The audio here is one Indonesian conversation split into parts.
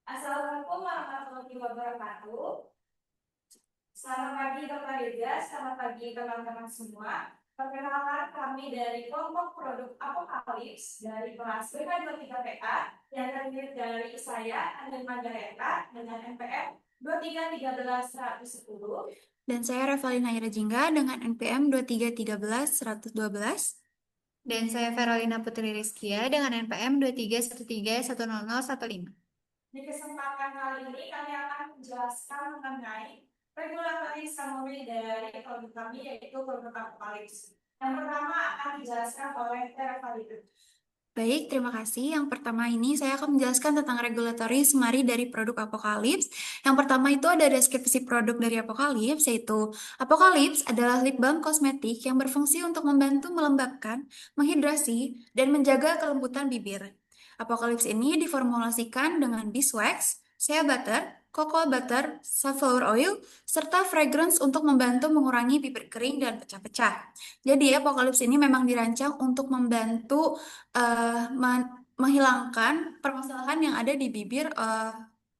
Assalamualaikum warahmatullahi wabarakatuh. Selamat pagi Bapak Reza, selamat pagi teman-teman semua. Perkenalkan kami dari kelompok produk Apokalips dari kelas BK23PA yang terdiri dari saya, Anil Mandareta, dengan NPM 2313-110. Dan saya Revalina Irajingga dengan NPM 2313-112. Dan saya Verolina Putri Rizkia dengan NPM 2313100115. Di kesempatan kali ini kami akan menjelaskan mengenai regulatory summary dari produk kami yaitu produk Apokalips. Yang pertama akan dijelaskan oleh Revalina. Baik, terima kasih. Yang pertama ini saya akan menjelaskan tentang regulatory summary dari produk Apokalips. Yang pertama itu ada deskripsi produk dari Apokalips, yaitu Apokalips adalah lip balm kosmetik yang berfungsi untuk membantu melembabkan, menghidrasi, dan menjaga kelembutan bibir. Apokalips ini diformulasikan dengan beeswax, shea butter, cocoa butter, sunflower oil, serta fragrance untuk membantu mengurangi bibir kering dan pecah-pecah. Jadi Apokalips ini memang dirancang untuk membantu menghilangkan permasalahan yang ada di bibir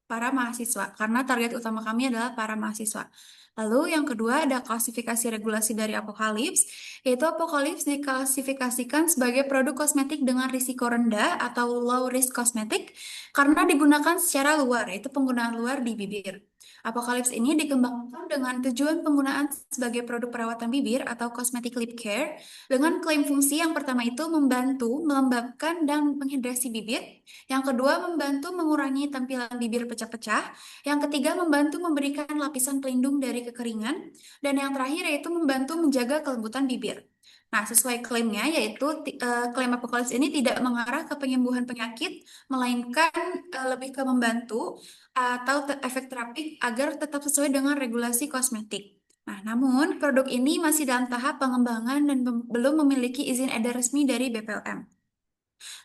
para mahasiswa karena target utama kami adalah para mahasiswa. Lalu yang kedua ada klasifikasi regulasi dari Apokalips, yaitu Apokalips diklasifikasikan sebagai produk kosmetik dengan risiko rendah atau low risk kosmetik karena digunakan secara luar, yaitu penggunaan luar di bibir. Apokalips ini dikembangkan dengan tujuan penggunaan sebagai produk perawatan bibir atau cosmetic lip care dengan klaim fungsi yang pertama itu membantu melembabkan dan menghidrasi bibir, yang kedua membantu mengurangi tampilan bibir pecah-pecah, yang ketiga membantu memberikan lapisan pelindung dari kekeringan, dan yang terakhir yaitu membantu menjaga kelembutan bibir. Nah, sesuai klaimnya, yaitu klaim Apokalips ini tidak mengarah ke penyembuhan penyakit, melainkan lebih ke membantu atau efek terapik agar tetap sesuai dengan regulasi kosmetik. Nah, namun produk ini masih dalam tahap pengembangan dan belum memiliki izin edar resmi dari BPOM.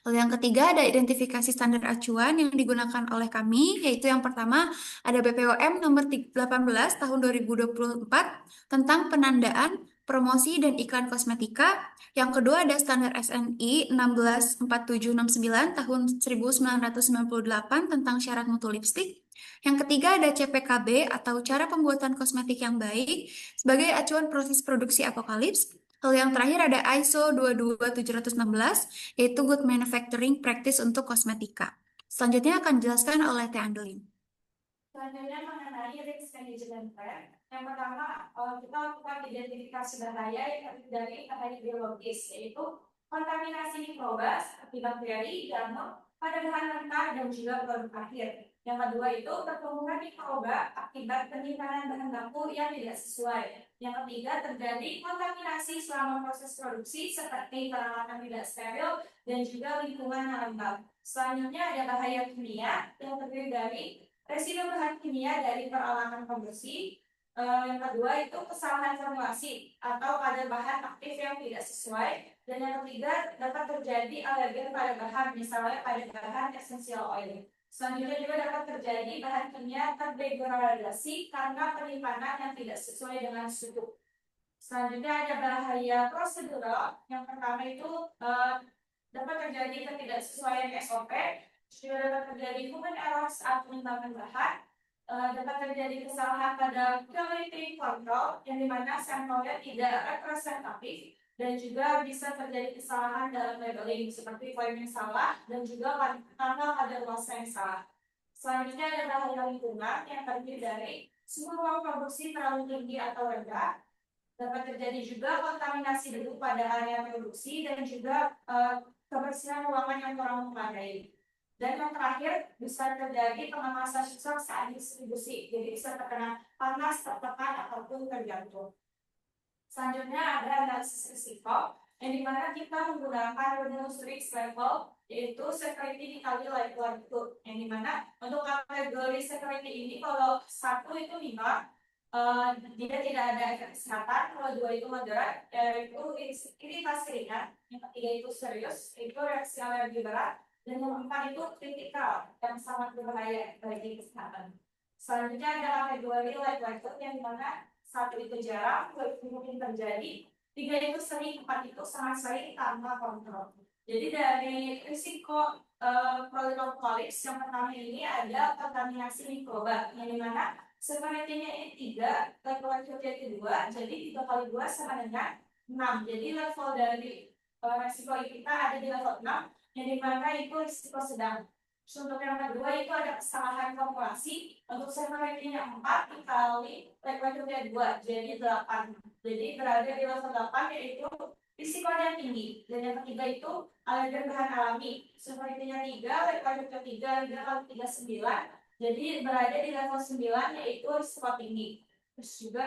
Lalu yang ketiga ada identifikasi standar acuan yang digunakan oleh kami, yaitu yang pertama ada BPOM nomor 18 tahun 2024 tentang penandaan, promosi, dan iklan kosmetika. Yang kedua ada standar SNI 164769 tahun 1998 tentang syarat mutu lipstik. Yang ketiga ada CPKB atau cara pembuatan kosmetik yang baik sebagai acuan proses produksi Apokalips. Lalu yang terakhir ada ISO 22716 yaitu Good Manufacturing Practice untuk kosmetika. Selanjutnya akan dijelaskan oleh Teh Andelin. Selanjutnya mengenai risk management plan. Yang pertama, kita lakukan identifikasi bahaya dari bahaya biologis, yaitu kontaminasi mikrobas, bakteri, jamur pada bahan mentah dan juga produk akhir. Yang kedua itu pertumbuhan mikroba akibat penyimpanan bahan baku yang tidak sesuai. Yang ketiga terjadi kontaminasi selama proses produksi seperti peralatan tidak steril dan juga lingkungan yang lembab. Selanjutnya ada bahaya kimia yang terdiri dari residu bahan kimia dari peralatan pembersih. Yang kedua itu kesalahan formulasi atau pada bahan aktif yang tidak sesuai. Dan yang ketiga dapat terjadi alergen pada bahan, misalnya pada bahan essential oil. Selanjutnya juga dapat terjadi bahan kimia terdegradasi karena penyimpanan yang tidak sesuai dengan suhu. Selanjutnya ada bahaya prosedural. Yang pertama itu dapat terjadi ketidaksesuaian SOP, juga dapat terjadi human error saat pengembangan bahan, dapat terjadi kesalahan pada quality control yang dimana sampelnya tidak representatif, dan juga bisa terjadi kesalahan dalam labeling seperti klaim yang salah dan juga tanggal kadaluarsa yang salah. Selanjutnya ada bahaya lingkungan yang terdiri dari suhu ruang produksi terlalu tinggi atau rendah, dapat terjadi juga kontaminasi debu pada area produksi dan juga kebersihan ruangan yang kurang memadai. Dan yang terakhir bisa terjadi pengemasan susah saat distribusi, jadi bisa terkena panas, tertekan, ataupun terjatuh. Selanjutnya ada analisis risiko, yang dimana kita menggunakan rumus risk level, yaitu severity dikali likelihood, yang dimana untuk kategori severity ini kalau 1 itu 5, dia tidak ada efek kesehatan, kalau 2 itu moderat, yaitu iritasi ringan, yang ketiga itu serius, itu reaksi alergi berat, dan yang keempat itu kritikal yang sangat berbahaya bagi kesehatan. Selanjutnya ada kategori likelihood yang dimana 1 itu jarang, 2 itu mungkin terjadi, 3 itu sering, 4 itu sangat sering tanpa kontrol. Jadi dari risiko produk Apocalypse. Yang pertama ini ada kontaminasi mikroba, yang dimana severity-nya ini 3, level-levelnya itu 2, jadi 3 kali 2 sama dengan 6. Jadi level dari resiko kita ada di level 6, yang dimana itu risiko sedang. Terus untuk yang kedua itu ada kesalahan formulasi. Untuk severity-nya 4 dikali level-levelnya 2, jadi 8. Jadi berada di level 8, yaitu risikonya tinggi. Dan yang ketiga itu alergen bahan alami. Severity-nya 3, level-levelnya 3 kali 3 9. Jadi berada di level 9, yaitu risiko tinggi. Terus juga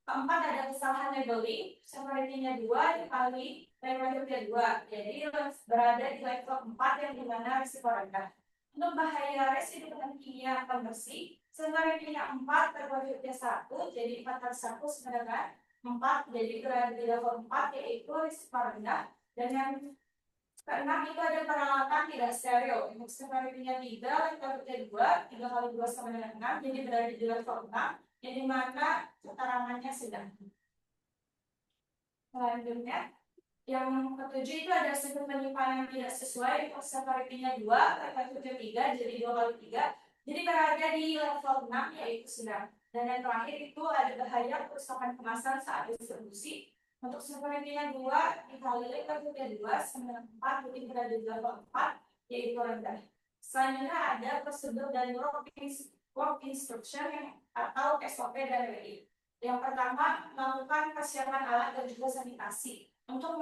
keempat ada kesalahan labeling. Severity-nya 2 dikali level-levelnya 2. Jadi berada di level 4, yang dimana risiko rendah. Untuk bahaya residu bahan kimia pembersih, severity-nya 4, level-levelnya 1. Jadi 4 kali 1 sama dengan 4, jadi berada di level 4, yaitu risiko rendah. Dan yang keenam itu ada peralatan tidak steril. Untuk severity-nya 3, levelnya 2, 3 kali 2 sama dengan 6, jadi berada di level 6, yang dimana keterangannya sedang. Selanjutnya, yang ketujuh itu ada sudut penyimpanan tidak sesuai. Untuk severity-nya 2, levelnya 3, jadi 2 kali 3, jadi berada di level 6, yaitu sedang. Dan yang terakhir itu ada bahaya kerusakan kemasan saat distribusi. Untuk severity-nya 2 dikali levelnya 2 sama dengan 4, jadi berada di level 4, yaitu rendah. Selanjutnya ada prosedur dan work instruction atau SOP dan WI. Yang pertama, melakukan persiapan alat dan juga sanitasi untuk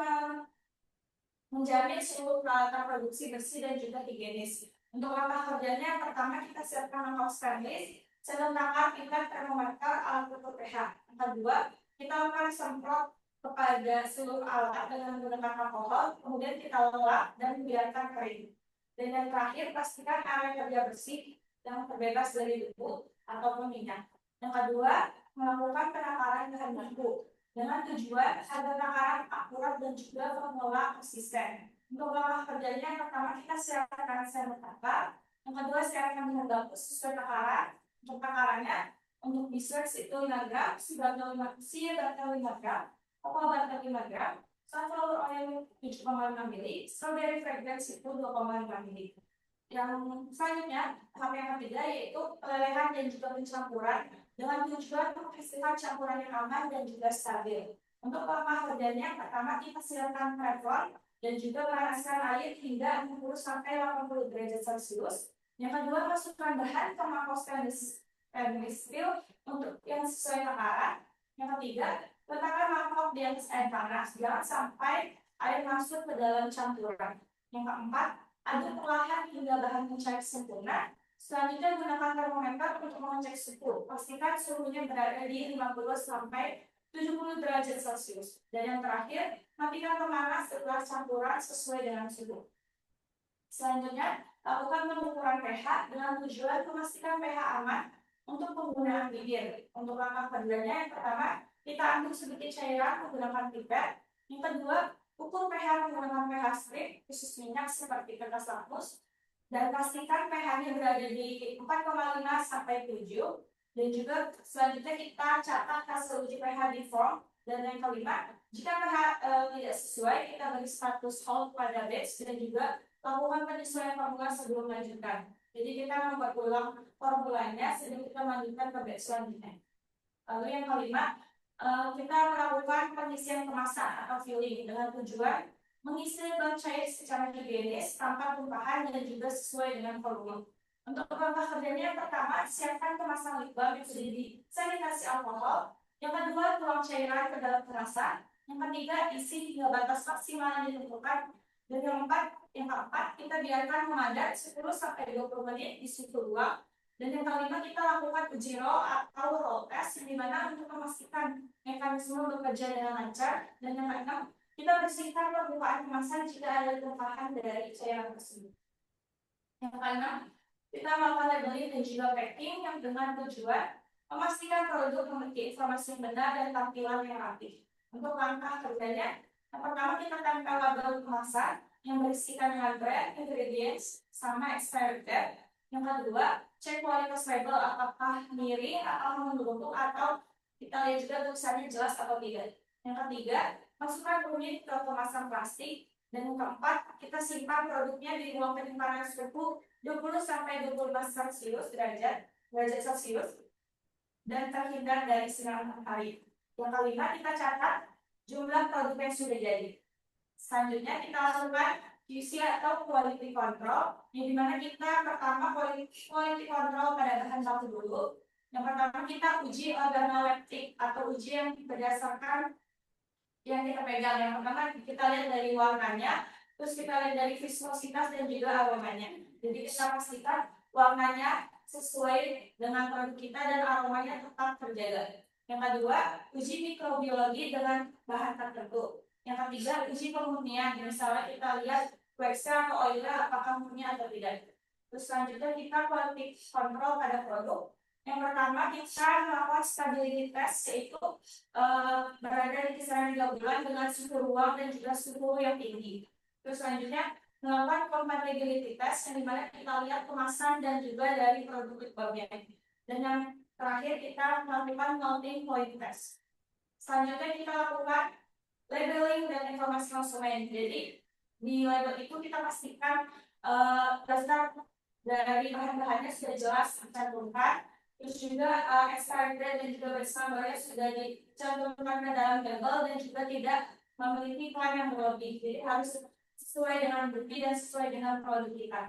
menjamin seluruh peralatan produksi bersih dan juga higienis. Untuk langkah kerjanya, yang pertama kita siapkan langkah stainless, selengkapnya kita termometer alat ukur pH. Yang kedua, kita lakukan semprot kepada seluruh alat dengan menggunakan alkohol, kemudian kita lelap dan biarkan kering. Dan yang terakhir, pastikan area kerja bersih dan terbebas dari debu ataupun minyak. Yang kedua, melakukan penakaran bahan baku dengan tujuan agar takaran akurat dan juga formula konsisten. Untuk langkah kerjanya, yang pertama kita siapkan sampel takar, yang kedua siapkan bahan baku sesuai takaran. Untuk takarannya, untuk bisex itu 5 gram, sibatol 5 gram, cocoa butter 5 gram, sunflower oil 7,5 ml, strawberry fragrance itu 2,5 ml. Yang selanjutnya, tahap yang ketiga yaitu pelelehan dan juga pencampuran dengan tujuan memastikan campuran yang aman dan juga stabil. Untuk langkah kerjanya, pertama kita siapkan teflon dan juga panaskan air hingga 60 sampai 80 derajat Celcius. Yang kedua, masukkan bahan ke mangkok stainless steel untuk yang sesuai takaran. Yang ketiga, letakkan mangkok di atas air panas, jangan sampai air masuk ke dalam campuran. Yang keempat, aduk perlahan hingga bahan mencair sempurna. Selanjutnya gunakan termometer untuk mengecek suhu. Pastikan suhunya berada di 50 sampai 70 derajat Celcius. Dan yang terakhir, matikan pemanas setelah campuran sesuai dengan suhu. Selanjutnya, lakukan pengukuran pH dengan tujuan memastikan pH aman untuk penggunaan bibir. Untuk langkah kerjanya, yang pertama, kita aduk sedikit cairan menggunakan pipet. Yang kedua, ukur pH menggunakan pH strip, khusus minyak seperti kertas lakmus, dan pastikan pH-nya berada di 4,5 sampai 7. Dan juga selanjutnya kita catat hasil uji pH di form. Dan yang kelima, jika pH tidak sesuai, kita beri status hold pada batch dan juga lakukan penyesuaian formula sebelum melanjutkan. Jadi kita membuat ulang formulanya sebelum kita melanjutkan ke batch selanjutnya. Lalu yang kelima, kita melakukan pengisian kemasan atau filling dengan tujuan mengisi bahan cair secara higienis tanpa tumpahan dan juga sesuai dengan volume. Untuk langkah kerjanya, yang pertama, siapkan kemasan lip balm yang sudah disanitasi alkohol. Yang kedua, tuang cairan ke dalam kemasan. Yang ketiga, isi hingga batas maksimal yang ditentukan. Dan yang keempat, kita biarkan memadat 10 sampai 20 menit di suhu ruang. Dan yang kelima, kita lakukan uji roll atau roll test, yang dimana untuk memastikan mekanisme bekerja dengan lancar. Dan yang keenam, kita bersihkan permukaan kemasan jika ada tumpahan dari cairan tersebut. Yang keenam, kita melakukan labeling dan juga packing yang dengan tujuan memastikan produk memiliki informasi yang benar dan tampilan yang rapi. Untuk langkah kerjanya, yang pertama kita tempel label kemasan yang berisikan dengan brand, ingredients, sama expiry date. Yang kedua, cek kualitas label apakah miring atau menggelembung atau kita lihat juga tulisannya jelas atau tidak. Yang ketiga, masukkan unit ke kemasan plastik. Dan yang keempat, kita simpan produknya di ruang penyimpanan suhu 20 sampai 25 derajat Celcius dan terhindar dari sinar matahari. Yang kelima, kita catat jumlah produk yang sudah jadi. Selanjutnya kita lakukan QC atau quality control, yang dimana kita pertama quality control pada bahan baku dulu. Yang pertama kita uji organoleptik atau uji yang berdasarkan yang kita pegang. Yang pertama kita lihat dari warnanya, terus kita lihat dari viskositas dan juga aromanya. Jadi kita pastikan warnanya sesuai dengan produk kita dan aromanya tetap terjaga. Yang kedua, uji mikrobiologi dengan bahan tertentu. Yang ketiga, uji kemurnian. Misalnya kita lihat waxnya atau oilnya apakah murni atau tidak. Terus selanjutnya kita quality control pada produk. Yang pertama kita melakukan stability test, yaitu berada di kisaran 3 bulan dengan suhu ruang dan juga suhu yang tinggi. Terus selanjutnya melakukan compatibility test, yang dimana kita lihat kemasan dan juga dari produk bagian. Dan yang terakhir kita melakukan melting point test. Selanjutnya kita lakukan labeling dan informasi konsumen. Jadi di label itu kita pastikan daftar dari bahan-bahannya sudah jelas dicantumkan, terus juga expiry date dan juga batch number-nya sudah dicantumkan ke dalam label dan juga tidak memiliki klaim yang berlebih. Jadi harus sesuai dengan bukti dan sesuai dengan produk kita.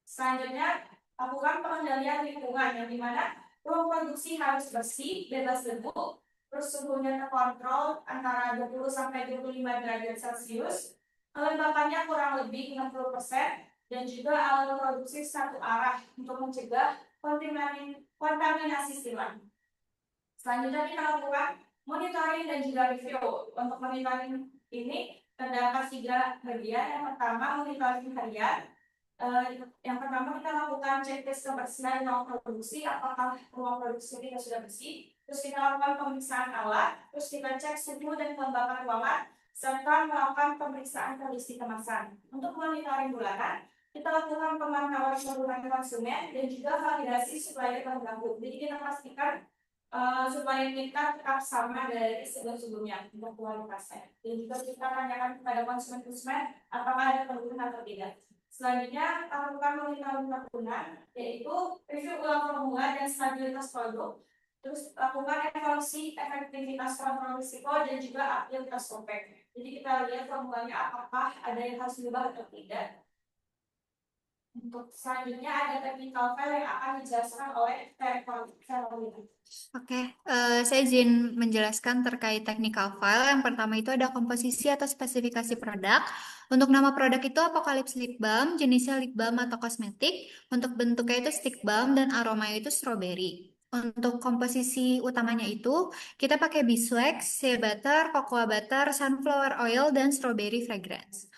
Selanjutnya lakukan pengendalian lingkungan, yang dimana ruang produksi harus bersih, bebas debu, terus suhunya terkontrol antara 20 sampai 25 derajat Celcius, kelembapannya kurang lebih 60%, dan juga alat produksi satu arah untuk mencegah kontaminasi silang. Selanjutnya kita lakukan monitoring dan juga review. Untuk monitoring ini terdapat 3 bagian. Yang pertama monitoring harian. Yang pertama kita lakukan checklist kebersihan ruang produksi, apakah ruang produksi kita sudah bersih. Terus kita lakukan pemeriksaan alat, terus kita cek suhu dan kelembapan ruangan, serta melakukan pemeriksaan kondisi kemasan. Untuk monitoring bulanan, kita lakukan pemantauan kebutuhan konsumen dan juga validasi supplier terganggu. Jadi kita pastikan supaya kita tetap sama dari sebelum-sebelumnya untuk kualitasnya. Dan juga kita tanyakan kepada konsumen-konsumen apakah ada kebutuhan atau tidak. Selanjutnya, lakukan monitoring tahunan, yaitu review ulang formula dan stabilitas produk. Terus lakukan evaluasi efektivitas kontrol risiko dan juga aktivitas OPEC. Jadi kita lihat formulanya apakah ada yang harus diubah atau tidak. Untuk selanjutnya ada technical file yang akan dijelaskan oleh Carolina. Oke, saya izin menjelaskan terkait technical file. Yang pertama itu ada komposisi atau spesifikasi produk. Untuk nama produk itu Apocalypse Lip Balm, jenisnya lip balm atau kosmetik. Untuk bentuknya itu stick balm dan aromanya itu strawberry. Untuk komposisi utamanya itu kita pakai beeswax, shea butter, cocoa butter, sunflower oil, dan strawberry fragrance.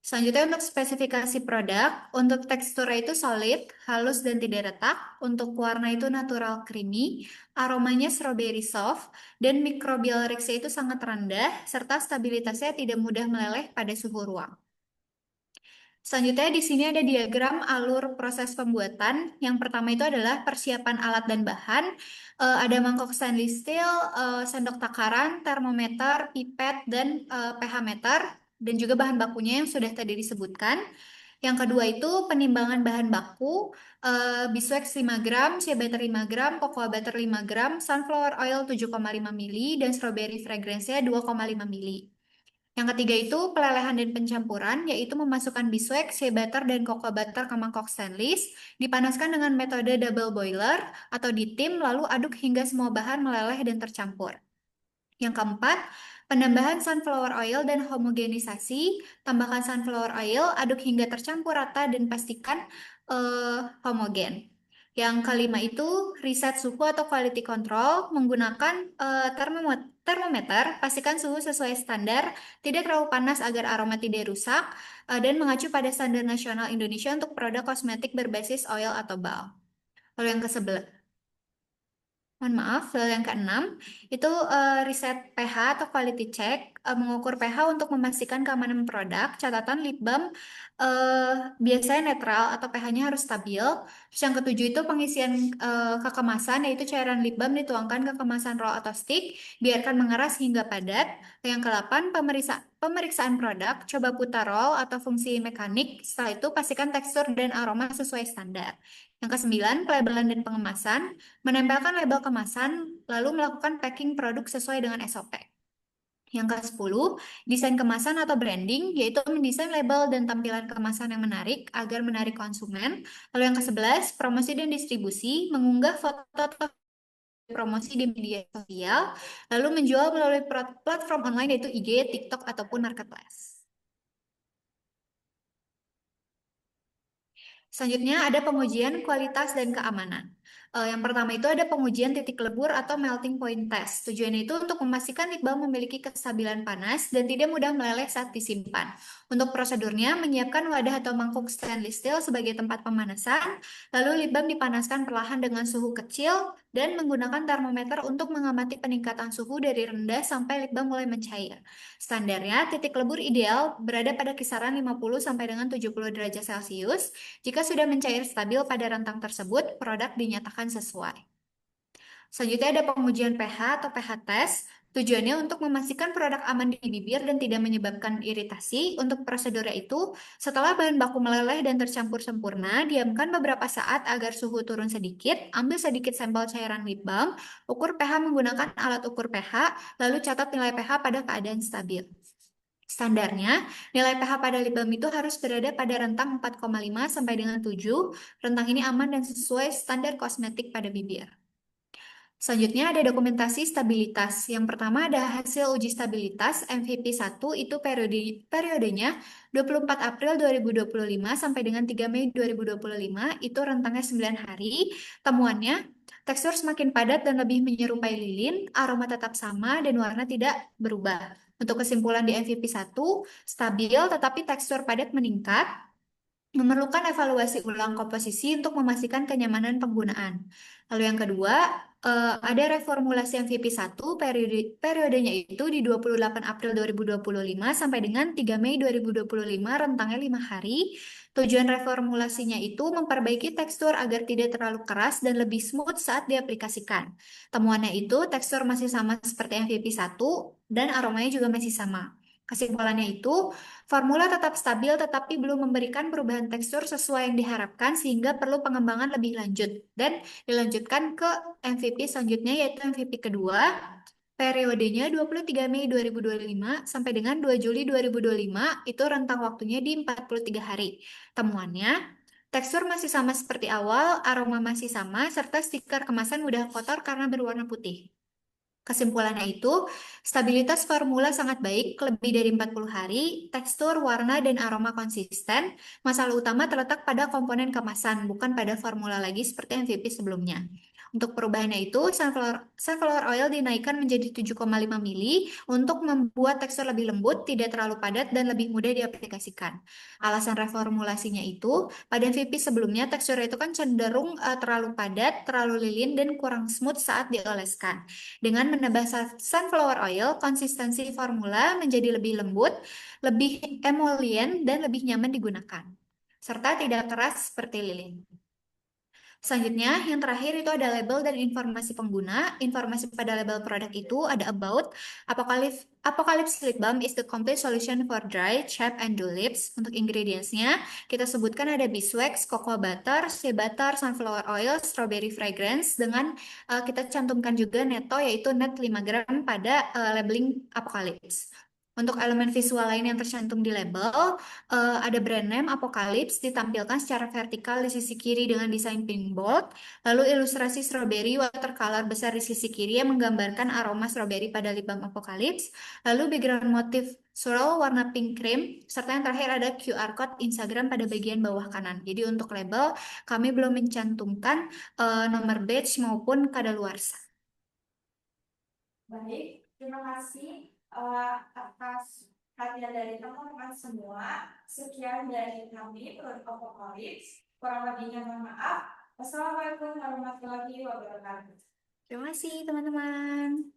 Selanjutnya untuk spesifikasi produk, untuk teksturnya itu solid, halus dan tidak retak, untuk warna itu natural creamy, aromanya strawberry soft, dan microbial risk itu sangat rendah, serta stabilitasnya tidak mudah meleleh pada suhu ruang. Selanjutnya di sini ada diagram alur proses pembuatan. Yang pertama itu adalah persiapan alat dan bahan. Ada mangkok stainless steel, sendok takaran, termometer, pipet, dan pH meter, dan juga bahan bakunya yang sudah tadi disebutkan. Yang kedua itu penimbangan bahan baku, beeswax 5 gram, shea butter 5 gram, cocoa butter 5 gram, sunflower oil 7,5 ml, dan strawberry fragrance-nya 2,5 ml. Yang ketiga itu pelelehan dan pencampuran, yaitu memasukkan beeswax, shea butter, dan cocoa butter ke mangkok stainless, dipanaskan dengan metode double boiler atau ditim, lalu aduk hingga semua bahan meleleh dan tercampur. Yang keempat, penambahan sunflower oil dan homogenisasi, tambahkan sunflower oil, aduk hingga tercampur rata dan pastikan homogen. Yang kelima itu riset suhu atau quality control menggunakan termometer, pastikan suhu sesuai standar, tidak terlalu panas agar aroma tidak rusak, dan mengacu pada standar nasional Indonesia untuk produk kosmetik berbasis oil atau balm. Lalu yang ke-11, mohon maaf, lalu yang ke-6 itu riset pH atau quality check, mengukur pH untuk memastikan keamanan produk. Catatan lip balm biasanya netral atau pH-nya harus stabil. Terus yang ke-7 itu pengisian ke kemasan, yaitu cairan lip balm dituangkan ke kemasan roll atau stick, biarkan mengeras hingga padat. Yang ke-8 pemeriksaan produk, coba putar roll atau fungsi mekanik. Setelah itu, pastikan tekstur dan aroma sesuai standar. Yang kesembilan, pelabelan dan pengemasan. Menempelkan label kemasan, lalu melakukan packing produk sesuai dengan SOP. Yang ke-10, desain kemasan atau branding, yaitu mendesain label dan tampilan kemasan yang menarik agar menarik konsumen. Lalu yang ke-11, promosi dan distribusi, mengunggah foto atau promosi di media sosial, lalu menjual melalui platform online yaitu IG, TikTok, ataupun marketplace. Selanjutnya ada pengujian kualitas dan keamanan. Yang pertama itu ada pengujian titik lebur atau melting point test. Tujuannya itu untuk memastikan lip balm memiliki kestabilan panas dan tidak mudah meleleh saat disimpan. Untuk prosedurnya, menyiapkan wadah atau mangkuk stainless steel sebagai tempat pemanasan, lalu lip balm dipanaskan perlahan dengan suhu kecil dan menggunakan termometer untuk mengamati peningkatan suhu dari rendah sampai lip balm mulai mencair. Standarnya, titik lebur ideal berada pada kisaran 50 sampai dengan 70 derajat Celcius. Jika sudah mencair stabil pada rentang tersebut, produk dinyatakan sesuai. Selanjutnya ada pengujian pH atau pH test. Tujuannya untuk memastikan produk aman di bibir dan tidak menyebabkan iritasi. Untuk prosedurnya itu, setelah bahan baku meleleh dan tercampur sempurna, diamkan beberapa saat agar suhu turun sedikit, ambil sedikit sampel cairan lip balm, ukur pH menggunakan alat ukur pH, lalu catat nilai pH pada keadaan stabil. Standarnya, nilai pH pada lip balm itu harus berada pada rentang 4,5 sampai dengan 7. Rentang ini aman dan sesuai standar kosmetik pada bibir. Selanjutnya ada dokumentasi stabilitas. Yang pertama ada hasil uji stabilitas MVP 1 itu periodenya 24 April 2025 sampai dengan 3 Mei 2025, itu rentangnya 9 hari. Temuannya, tekstur semakin padat dan lebih menyerupai lilin, aroma tetap sama dan warna tidak berubah. Untuk kesimpulan di MVP 1, stabil tetapi tekstur padat meningkat, memerlukan evaluasi ulang komposisi untuk memastikan kenyamanan penggunaan. Lalu yang kedua, ada reformulasi MVP 1 periodenya itu di 28 April 2025 sampai dengan 3 Mei 2025, rentangnya 5 hari. Tujuan reformulasinya itu memperbaiki tekstur agar tidak terlalu keras dan lebih smooth saat diaplikasikan. Temuannya itu tekstur masih sama seperti MVP 1 dan aromanya juga masih sama. Kesimpulannya itu, formula tetap stabil tetapi belum memberikan perubahan tekstur sesuai yang diharapkan sehingga perlu pengembangan lebih lanjut dan dilanjutkan ke MVP selanjutnya yaitu MVP kedua periodenya 23 Mei 2025 sampai dengan 2 Juli 2025, itu rentang waktunya di 43 hari. Temuannya, tekstur masih sama seperti awal, aroma masih sama, serta stiker kemasan mudah kotor karena berwarna putih. Kesimpulannya itu, stabilitas formula sangat baik, lebih dari 40 hari, tekstur, warna, dan aroma konsisten. Masalah utama terletak pada komponen kemasan, bukan pada formula lagi seperti MVP sebelumnya. Untuk perubahannya itu, sunflower oil dinaikkan menjadi 7,5 mili untuk membuat tekstur lebih lembut, tidak terlalu padat, dan lebih mudah diaplikasikan. Alasan reformulasinya itu, pada MVP sebelumnya teksturnya itu kan cenderung terlalu padat, terlalu lilin, dan kurang smooth saat dioleskan. Dengan menambah sunflower oil, konsistensi formula menjadi lebih lembut, lebih emolien, dan lebih nyaman digunakan, serta tidak keras seperti lilin. Selanjutnya, yang terakhir itu ada label dan informasi pengguna. Informasi pada label produk itu ada about, Apocalypse Lip Balm is the complete solution for dry, chapped, and dull lips. Untuk ingredients-nya, kita sebutkan ada beeswax, cocoa butter, shea butter, sunflower oil, strawberry fragrance, dengan kita cantumkan juga netto yaitu net 5 gram pada labeling Apocalypse. Untuk elemen visual lain yang tercantum di label, ada brand name Apocalypse ditampilkan secara vertikal di sisi kiri dengan desain pink bold, lalu ilustrasi strawberry watercolor besar di sisi kiri yang menggambarkan aroma strawberry pada lip balm Apocalypse, lalu background motif swirl warna pink cream, serta yang terakhir ada QR code Instagram pada bagian bawah kanan. Jadi untuk label, kami belum mencantumkan nomor batch maupun kadaluarsa. Baik, terima kasih atas perhatian dari teman-teman semua. Sekian dari kami, Produk Apocalypse. Kurang lebihnya mohon maaf. Wassalamualaikum warahmatullahi wabarakatuh. Terima kasih teman-teman.